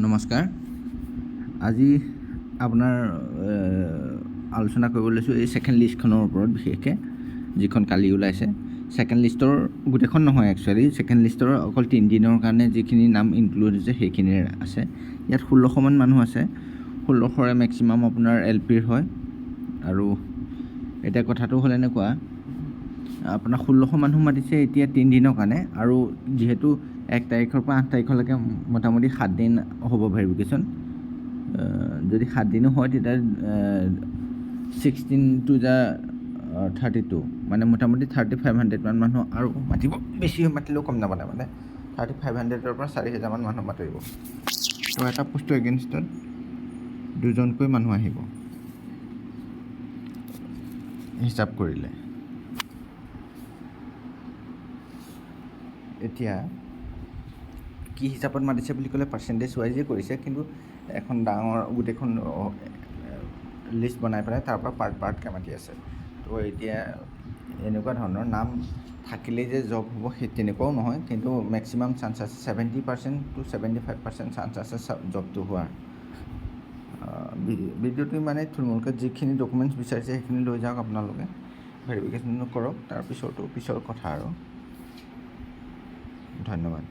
নমস্কাৰ। আজি আপোনাৰ আলোচনা কৰিব লৈছোঁ এই ছেকেণ্ড লিষ্টখনৰ ওপৰত, বিশেষকৈ যিখন কালি ওলাইছে। ছেকেণ্ড লিষ্টৰ গোটেইখন নহয়, একচুৱেলি ছেকেণ্ড লিষ্টৰ অকল 3 দিনৰ কাৰণে যিখিনি নাম ইনক্লুড হৈছে সেইখিনিৰ আছে। ইয়াত 1600মান মানুহ আছে। 1600ৰে মেক্সিমাম আপোনাৰ LP ৰ হয়। আৰু এতিয়া কথাটো হ'ল এনেকুৱা, আপোনাৰ 1600 মানুহ মাতিছে এতিয়া 3 দিনৰ কাৰণে, আৰু যিহেতু 1 তাৰিখৰ পৰা 8 তাৰিখলৈকে মোটামুটি 7 দিন হ'ব ভেৰিফিকেশ্যন। যদি 7 দিনো হয় তেতিয়া 16 to 32, মানে মোটামুটি 3500মান মানুহ আৰু মাতিব। বেছি মাতিলেও কম নামাতে, মানে 3500ৰ পৰা 4000মান মানুহ মাতিব। তো এটা পোষ্টৰ এগেইনষ্টত 2জনকৈ মানুহ আহিব হিচাপ কৰিলে। এতিয়া কি হিচাপত মাতিছে বুলি ক'লে পাৰ্চেণ্টেজ ৱাইজে কৰিছে, কিন্তু এখন ডাঙৰ গোটেইখন লিষ্ট বনাই পেলাই তাৰ পৰা পাৰ্টকৈ মাতি আছে। তো এতিয়া এনেকুৱা ধৰণৰ নাম থাকিলেই যে জব হ'ব সেই তেনেকুৱাও নহয়, কিন্তু মেক্সিমাম চান্স আছে, 70% to 75% চান্স আছে জবটো হোৱাৰ। ভিডিঅ'টো ইমানেই থুলমূলকৈ, যিখিনি ডকুমেণ্টছ বিচাৰিছে সেইখিনি লৈ যাওক আপোনালোকে, ভেৰিফিকেশ্যন কৰক, তাৰপিছতো পিছৰ কথা আৰু। ধন্যবাদ।